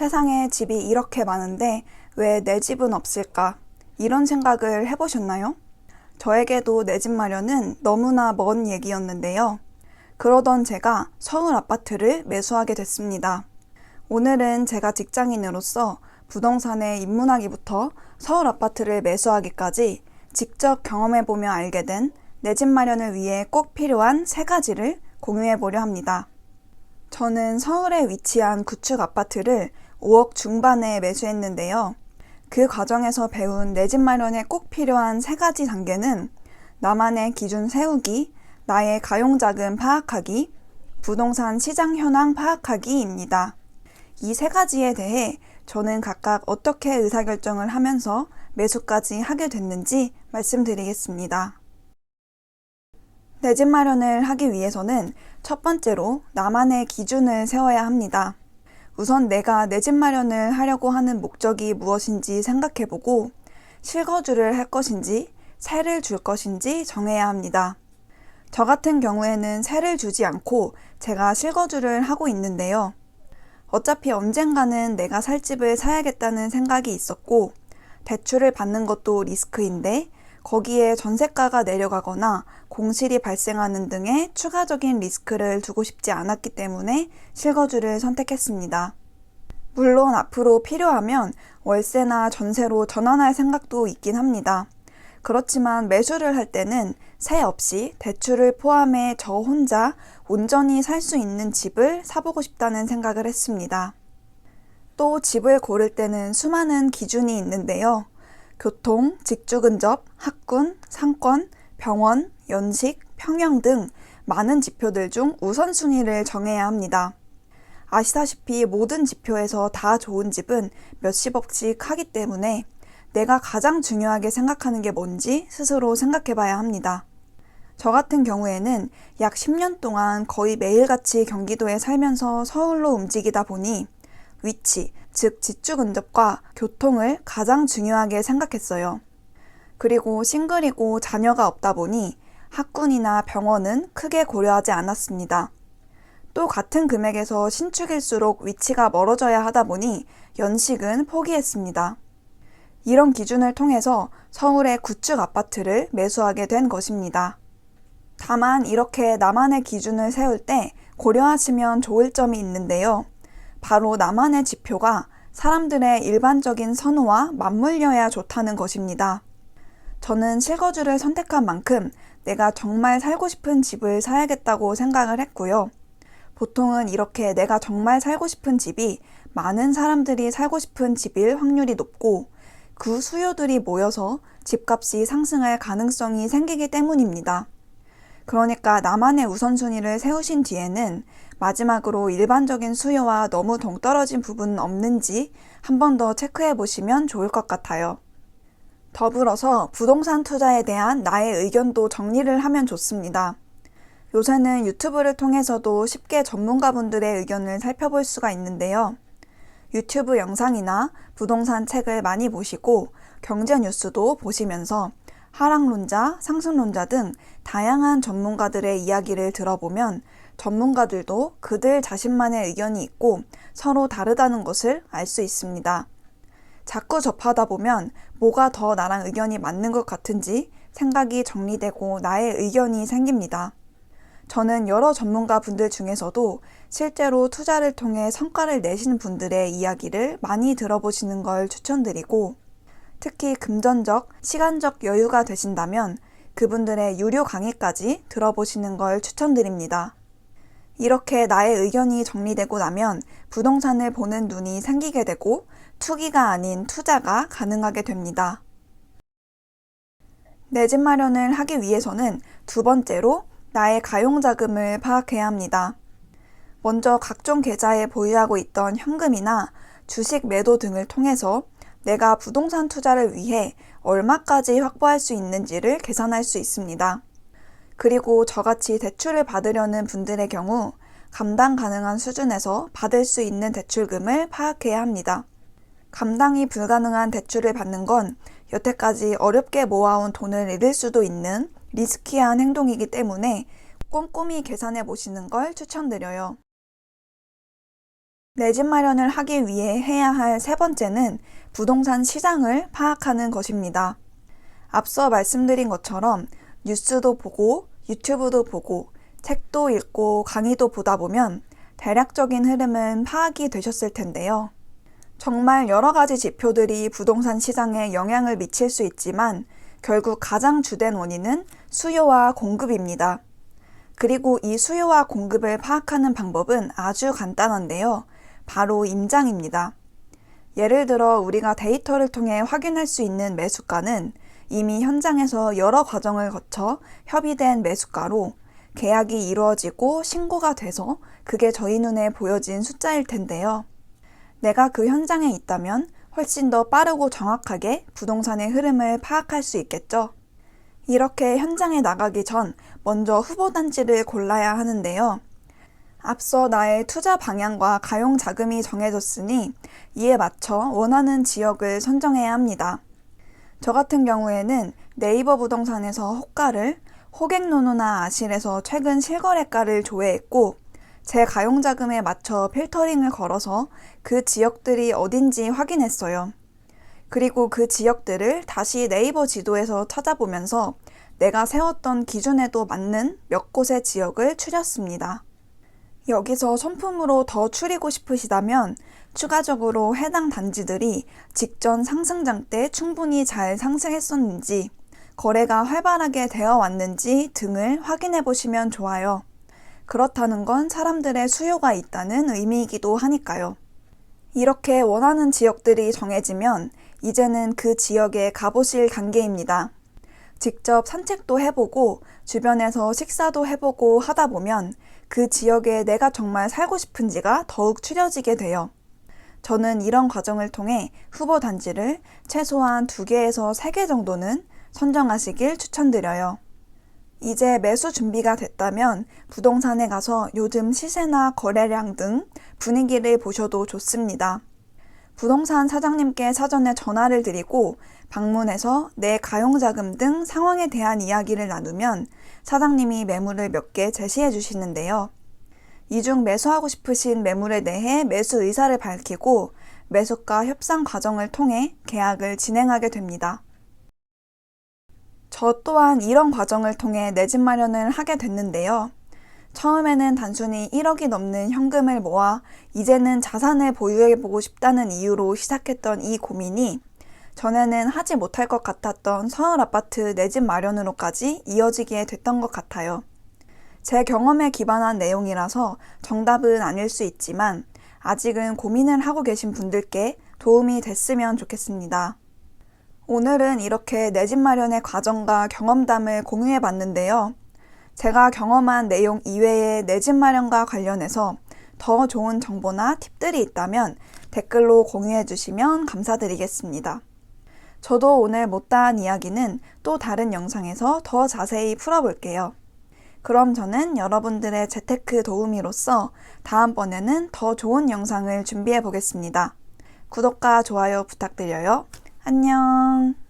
세상에 집이 이렇게 많은데 왜 내 집은 없을까? 이런 생각을 해보셨나요? 저에게도 내 집 마련은 너무나 먼 얘기였는데요. 그러던 제가 서울 아파트를 매수하게 됐습니다. 오늘은 제가 직장인으로서 부동산에 입문하기부터 서울 아파트를 매수하기까지 직접 경험해보며 알게 된 내 집 마련을 위해 꼭 필요한 3가지를 공유해보려 합니다. 저는 서울에 위치한 구축 아파트를 5억 중반에 매수했는데요. 그 과정에서 배운 내 집 마련에 꼭 필요한 3가지 단계는 나만의 기준 세우기, 나의 가용자금 파악하기, 부동산 시장 현황 파악하기입니다. 이 3가지에 대해 저는 각각 어떻게 의사결정을 하면서 매수까지 하게 됐는지 말씀드리겠습니다. 내 집 마련을 하기 위해서는 첫 번째로 나만의 기준을 세워야 합니다. 우선 내가 내 집 마련을 하려고 하는 목적이 무엇인지 생각해보고 실거주를 할 것인지 세를 줄 것인지 정해야 합니다. 저 같은 경우에는 세를 주지 않고 제가 실거주를 하고 있는데요. 어차피 언젠가는 내가 살 집을 사야겠다는 생각이 있었고 대출을 받는 것도 리스크인데 거기에 전세가가 내려가거나 공실이 발생하는 등의 추가적인 리스크를 두고 싶지 않았기 때문에 실거주를 선택했습니다. 물론 앞으로 필요하면 월세나 전세로 전환할 생각도 있긴 합니다. 그렇지만 매수를 할 때는 세 없이 대출을 포함해 저 혼자 온전히 살 수 있는 집을 사보고 싶다는 생각을 했습니다. 또 집을 고를 때는 수많은 기준이 있는데요. 교통, 직주 근접, 학군, 상권, 병원, 연식, 평형 등 많은 지표들 중 우선순위를 정해야 합니다. 아시다시피 모든 지표에서 다 좋은 집은 몇십억씩 하기 때문에 내가 가장 중요하게 생각하는 게 뭔지 스스로 생각해 봐야 합니다. 저 같은 경우에는 약 10년 동안 거의 매일같이 경기도에 살면서 서울로 움직이다 보니 위치, 즉 직주 근접과 교통을 가장 중요하게 생각했어요. 그리고 싱글이고 자녀가 없다 보니 학군이나 병원은 크게 고려하지 않았습니다. 또 같은 금액에서 신축일수록 위치가 멀어져야 하다 보니 연식은 포기했습니다. 이런 기준을 통해서 서울의 구축 아파트를 매수하게 된 것입니다. 다만 이렇게 나만의 기준을 세울 때 고려하시면 좋을 점이 있는데요. 바로 나만의 지표가 사람들의 일반적인 선호와 맞물려야 좋다는 것입니다. 저는 실거주를 선택한 만큼 내가 정말 살고 싶은 집을 사야겠다고 생각을 했고요. 보통은 이렇게 내가 정말 살고 싶은 집이 많은 사람들이 살고 싶은 집일 확률이 높고 그 수요들이 모여서 집값이 상승할 가능성이 생기기 때문입니다. 그러니까 나만의 우선순위를 세우신 뒤에는 마지막으로 일반적인 수요와 너무 동떨어진 부분은 없는지 한 번 더 체크해 보시면 좋을 것 같아요. 더불어서 부동산 투자에 대한 나의 의견도 정리를 하면 좋습니다. 요새는 유튜브를 통해서도 쉽게 전문가분들의 의견을 살펴볼 수가 있는데요. 유튜브 영상이나 부동산 책을 많이 보시고 경제 뉴스도 보시면서 하락론자, 상승론자 등 다양한 전문가들의 이야기를 들어보면 전문가들도 그들 자신만의 의견이 있고 서로 다르다는 것을 알 수 있습니다. 자꾸 접하다 보면 뭐가 더 나랑 의견이 맞는 것 같은지 생각이 정리되고 나의 의견이 생깁니다. 저는 여러 전문가 분들 중에서도 실제로 투자를 통해 성과를 내신 분들의 이야기를 많이 들어보시는 걸 추천드리고 특히 금전적, 시간적 여유가 되신다면 그분들의 유료 강의까지 들어보시는 걸 추천드립니다. 이렇게 나의 의견이 정리되고 나면 부동산을 보는 눈이 생기게 되고 투기가 아닌 투자가 가능하게 됩니다. 내 집 마련을 하기 위해서는 두 번째로 나의 가용자금을 파악해야 합니다. 먼저 각종 계좌에 보유하고 있던 현금이나 주식 매도 등을 통해서 내가 부동산 투자를 위해 얼마까지 확보할 수 있는지를 계산할 수 있습니다. 그리고 저같이 대출을 받으려는 분들의 경우 감당 가능한 수준에서 받을 수 있는 대출금을 파악해야 합니다. 감당이 불가능한 대출을 받는 건 여태까지 어렵게 모아온 돈을 잃을 수도 있는 리스키한 행동이기 때문에 꼼꼼히 계산해 보시는 걸 추천드려요. 내 집 마련을 하기 위해 해야 할 세 번째는 부동산 시장을 파악하는 것입니다. 앞서 말씀드린 것처럼 뉴스도 보고 유튜브도 보고 책도 읽고 강의도 보다 보면 대략적인 흐름은 파악이 되셨을 텐데요. 정말 여러 가지 지표들이 부동산 시장에 영향을 미칠 수 있지만 결국 가장 주된 원인은 수요와 공급입니다. 그리고 이 수요와 공급을 파악하는 방법은 아주 간단한데요. 바로 임장입니다. 예를 들어 우리가 데이터를 통해 확인할 수 있는 매수가는 이미 현장에서 여러 과정을 거쳐 협의된 매수가로 계약이 이루어지고 신고가 돼서 그게 저희 눈에 보여진 숫자일 텐데요. 내가 그 현장에 있다면 훨씬 더 빠르고 정확하게 부동산의 흐름을 파악할 수 있겠죠. 이렇게 현장에 나가기 전 먼저 후보 단지를 골라야 하는데요. 앞서 나의 투자 방향과 가용 자금이 정해졌으니 이에 맞춰 원하는 지역을 선정해야 합니다. 저 같은 경우에는 네이버 부동산에서 호가를, 호갱노노나 아실에서 최근 실거래가를 조회했고 제 가용 자금에 맞춰 필터링을 걸어서 그 지역들이 어딘지 확인했어요. 그리고 그 지역들을 다시 네이버 지도에서 찾아보면서 내가 세웠던 기준에도 맞는 몇 곳의 지역을 추렸습니다. 여기서 손품으로 더 추리고 싶으시다면 추가적으로 해당 단지들이 직전 상승장 때 충분히 잘 상승했었는지, 거래가 활발하게 되어 왔는지 등을 확인해 보시면 좋아요. 그렇다는 건 사람들의 수요가 있다는 의미이기도 하니까요. 이렇게 원하는 지역들이 정해지면 이제는 그 지역에 가보실 단계입니다. 직접 산책도 해보고 주변에서 식사도 해보고 하다 보면 그 지역에 내가 정말 살고 싶은지가 더욱 추려지게 돼요. 저는 이런 과정을 통해 후보 단지를 최소한 2개에서 3개 정도는 선정하시길 추천드려요. 이제 매수 준비가 됐다면 부동산에 가서 요즘 시세나 거래량 등 분위기를 보셔도 좋습니다. 부동산 사장님께 사전에 전화를 드리고 방문해서 내 가용자금 등 상황에 대한 이야기를 나누면 사장님이 매물을 몇 개 제시해 주시는데요. 이 중 매수하고 싶으신 매물에 대해 매수 의사를 밝히고 매수가 협상 과정을 통해 계약을 진행하게 됩니다. 저 또한 이런 과정을 통해 내 집 마련을 하게 됐는데요. 처음에는 단순히 1억이 넘는 현금을 모아 이제는 자산을 보유해보고 싶다는 이유로 시작했던 이 고민이 전에는 하지 못할 것 같았던 서울 아파트 내 집 마련으로까지 이어지게 됐던 것 같아요. 제 경험에 기반한 내용이라서 정답은 아닐 수 있지만 아직은 고민을 하고 계신 분들께 도움이 됐으면 좋겠습니다. 오늘은 이렇게 내 집 마련의 과정과 경험담을 공유해 봤는데요. 제가 경험한 내용 이외에 내 집 마련과 관련해서 더 좋은 정보나 팁들이 있다면 댓글로 공유해 주시면 감사드리겠습니다. 저도 오늘 못다한 이야기는 또 다른 영상에서 더 자세히 풀어볼게요. 그럼 저는 여러분들의 재테크 도우미로서 다음번에는 더 좋은 영상을 준비해 보겠습니다. 구독과 좋아요 부탁드려요. 안녕.